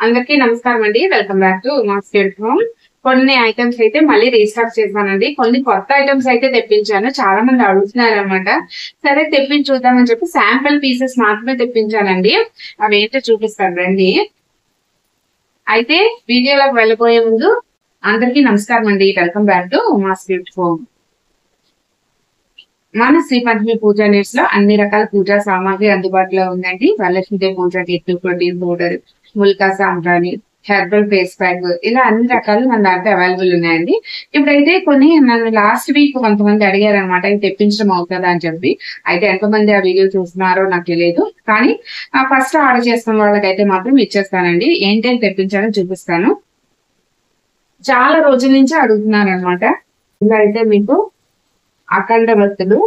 అందరికీ నమస్కారం అండి. Welcome back to Uma's cute home. కొన్ని ఐటమ్స్ అయితే మళ్ళీ రీస్టాక్ చేశానండి. కొన్ని కొత్త ఐటమ్స్ అయితే తెప్పించాను. చాలా మంది అడుగుతున్నారు అనమాట. సరే తెప్పించి చూద్దామని చెప్పి శాంపుల్ పీసెస్ మాత్రమే తెప్పించానండి. అవి ఏంటో చూపిస్తాను రండి. అయితే వీడియోలోకి వెళ్ళిపోయే ముందు అందరికీ నమస్కారం అండి. Welcome back to Uma's cute home. మన శ్రీ పంచమి పూజా నీడ్స్ లో అన్ని రకాల పూజా సామాగ్రి అందుబాటులో ఉందండి. వరలక్ష్మీదేవి పూజ కిట్, ప్రోటీన్ పౌడర్, ముల్కా సాంబ్రాణి, హెర్బల్ ఫేస్ ప్యాక్, ఇలా అన్ని రకాలు మన దాంట్లో అవైలబుల్ ఉన్నాయండి. ఇప్పుడైతే కొన్ని నన్ను లాస్ట్ వీక్ కొంతమంది అడిగారు అనమాట, ఇది తెప్పించడం అవుతుందా అని చెప్పి. అయితే ఎంతమంది ఆ వీడియో చూస్తున్నారో నాకు తెలియదు, కానీ ఫస్ట్ ఆర్డర్ చేసుకున్న వాళ్ళకైతే మాత్రం ఇచ్చేస్తానండి. ఏంటంటే తెప్పించాలో చూపిస్తాను. చాలా రోజుల నుంచి అడుగుతున్నారు అనమాట. ఇలా అయితే మీకు అఖండ భక్తులు,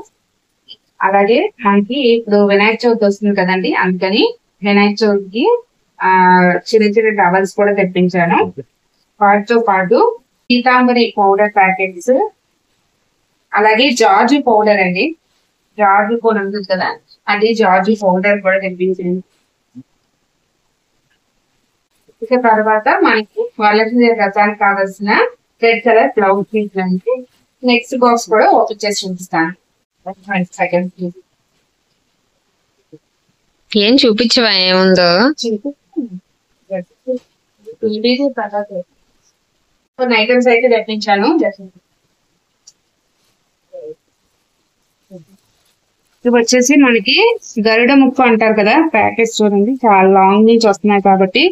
అలాగే మనకి ఇప్పుడు వినాయక చవితి వస్తుంది కదండి, అందుకని వినాయక చవితికి చిన్న చిన్న టవల్స్ కూడా తెప్పించాను. వాటితో పాటు పీతాంబరి పౌడర్ ప్యాకెట్స్, అలాగే జార్జి పౌడర్ అండి, జార్జి కూడా ఉంటుంది కదా, అది జార్జి పౌడర్ కూడా తెప్పించాను. ఇక తర్వాత మనకి వరలక్ష్మీ రథానికి కావాల్సిన రెడ్ కలర్ బ్లౌజ్ పీస్ అంటే నెక్స్ట్ బాక్స్ కూడా ఓపెన్ చేసి చూపిస్తాను. ఏం చూపించవా ఏముందో? కొన్ని ఐటమ్స్ అయితే తెప్పించాను. ఇవి వచ్చేసి మనకి గరుడ ముక్కు అంటారు కదా, ప్యాకెట్స్ చూడండి చాలా లాంగ్ నుంచి వస్తున్నాయి కాబట్టి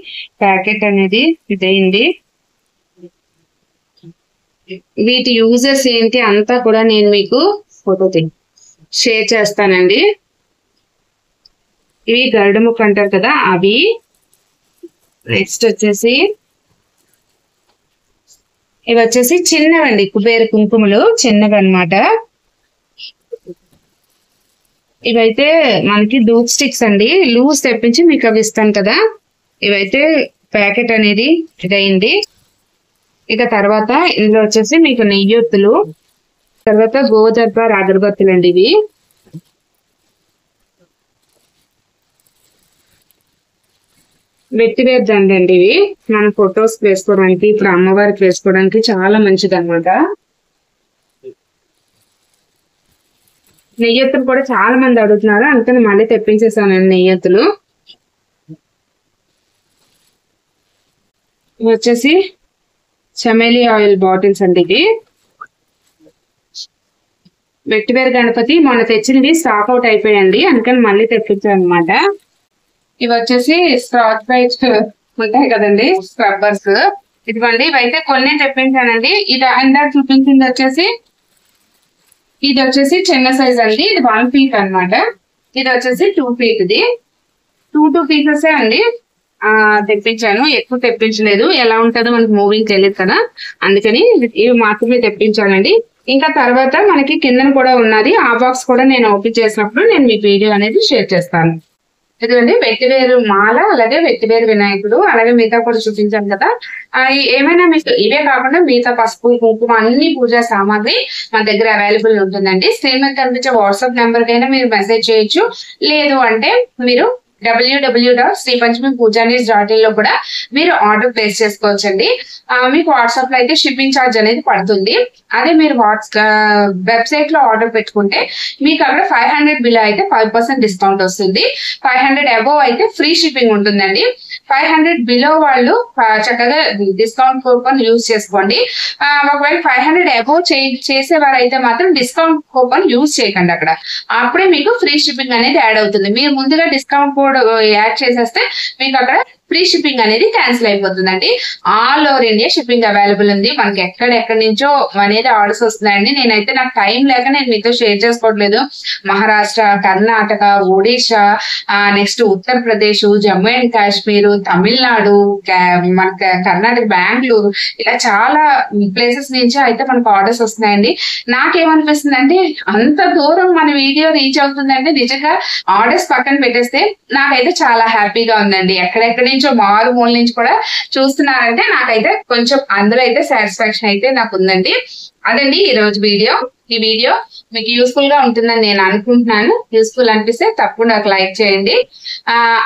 ప్యాకెట్ అనేది ఇదైంది. వీటి యూజర్స్ ఏంటి అంతా కూడా నేను మీకు ఫోటో షేర్ చేస్తానండి. ఇవి గరుడ ముక్క అంటారు కదా అవి. నెక్స్ట్ వచ్చేసి ఇవి వచ్చేసి చిన్నవండి, కుబేర కుంకుమలు చిన్నవి అన్నమాట. ఇవైతే మనకి డూప్ స్టిక్స్ అండి, లూజ్ తెప్పించి మీకు అవి ఇస్తాను కదా. ఇవైతే ప్యాకెట్ అనేది ఇదైంది. ఇక తర్వాత ఇందులో వచ్చేసి మీకు నెయ్యొత్తులు, తర్వాత గోదర్భ అగరబత్తులు అండి. ఇవి వెట్టివేర్ దండ అండి. ఇవి మన ఫొటోస్ వేసుకోవడానికి, ఇప్పుడు అమ్మవారికి వేసుకోవడానికి చాలా మంచిది అనమాట. నెయ్యొత్తులు కూడా చాలా మంది అడుగుతున్నారు, అందుకని మళ్ళీ తెప్పించేసాను నెయ్యొత్తులు. ఇవి వచ్చేసి చమేలి ఆయిల్ బాటిల్స్ అండి. ఇవి వెట్టివేరు గణపతి మొన్న తెచ్చినవి స్టాక్ అవుట్ అయిపోయాయండి, అందుకని మళ్ళీ తెప్పించాను అనమాట. ఇవి వచ్చేసి స్క్రాచ్ బైట్స్ ఉంటాయి కదండి, స్క్రబ్బర్స్. ఇదిగోండి, ఇవైతే కొన్ని తెప్పించానండి. ఇది ఇందాక చూపించింది వచ్చేసి ఇది వచ్చేసి చిన్న సైజ్ అండి, ఇది 1 feet అనమాట. ఇది వచ్చేసి 2 feet. ఇది 2 pieces అండి తెప్పించాను, ఎక్కువ తెప్పించలేదు. ఎలా ఉంటుందో మనకి మూవింగ్ తెలియదు కదా, అందుకని ఇవి మాత్రమే తెప్పించానండి. ఇంకా తర్వాత మనకి కిందన కూడా ఉన్నది, ఆ బాక్స్ కూడా నేను ఓపెన్ చేసినప్పుడు నేను మీకు వీడియో అనేది షేర్ చేస్తాను. ఇదిగోండి వెట్టివేరు మాల, అలాగే వెట్టివేరు వినాయకుడు, అలాగే మిగతా కూడా చూపించాను కదా. ఏమైనా మీకు ఇవే కాకుండా మిగతా పసుపు కుంకుమ అన్ని పూజా సామాగ్రి మన దగ్గర అవైలబుల్ ఉంటుందండి. స్క్రీన్ మీద కనిపించే వాట్సాప్ నెంబర్ కైనా మీరు మెసేజ్ చేయొచ్చు, లేదు అంటే మీరు www.sripanchamipujaneers.in లో కూడా మీరు ఆర్డర్ ప్లేస్ చేసుకోవచ్చండి. మీకు వాట్సాప్ లో అయితే షిప్పింగ్ ఛార్జ్ అనేది పడుతుంది. అదే మీరు వెబ్సైట్ లో ఆర్డర్ పెట్టుకుంటే మీకు అక్కడ 500 బిలో అయితే 5% డిస్కౌంట్ వస్తుంది. 500 అబోవ్ అయితే ఫ్రీ షిప్పింగ్ ఉంటుందండి. 500 బిలో వాళ్ళు చక్కగా డిస్కౌంట్ కూపన్ యూజ్ చేసుకోండి. ఒకవేళ 500 అబోవ్ చేసేవారు అయితే మాత్రం డిస్కౌంట్ కూపన్ యూజ్ చేయకండి. అక్కడ అప్పుడే మీకు ఫ్రీ షిప్పింగ్ అనేది యాడ్ అవుతుంది. మీరు ముందుగా డిస్కౌంట్ కోడ్ యాడ్ చేసేస్తే మీకు అక్కడ ఫ్రీ షిప్పింగ్ అనేది క్యాన్సిల్ అయిపోతుందండి. All over India shipping available ఉంది. మనకి ఎక్కడెక్కడి నుంచో అనేది ఆర్డర్స్ వస్తున్నాయండి. నేనైతే నాకు టైం లేక నేను మీతో షేర్ చేసుకోవట్లేదు. మహారాష్ట్ర, కర్ణాటక, ఒడిశా, నెక్స్ట్ ఉత్తరప్రదేశ్, జమ్మూ అండ్ కాశ్మీర్, తమిళనాడు, మన కర్ణాటక, బెంగళూరు, ఇలా చాలా ప్లేసెస్ నుంచి అయితే మనకు ఆర్డర్స్ వస్తున్నాయండి. నాకేమనిపిస్తుంది అంటే అంత దూరం మన వీడియో రీచ్ అవుతుందంటే నిజంగా ఆర్డర్స్ పక్కన పెట్టేస్తే నాకైతే చాలా హ్యాపీగా ఉందండి. ఎక్కడెక్కడి నుంచో మారుమూల నుంచి కూడా చూస్తున్నారంటే నాకైతే కొంచెం అందులో అయితే సాటిస్ఫాక్షన్ అయితే నాకు ఉందండి. అదండి ఈ రోజు వీడియో. ఈ వీడియో మీకు యూస్ఫుల్ గా ఉంటుందని నేను అనుకుంటున్నాను. యూస్ఫుల్ అనిపిస్తే తప్పకుండా ఒక లైక్ చేయండి.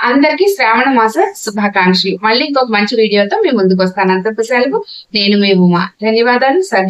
అందరికీ శ్రావణ మాస శుభాకాంక్షలు. మళ్ళీ ఇంకొక మంచి వీడియోతో మీ ముందుకు వస్తాను. అంతకు సెలవు. నేను మీ ఉమా. ధన్యవాదాలు. సర్వీ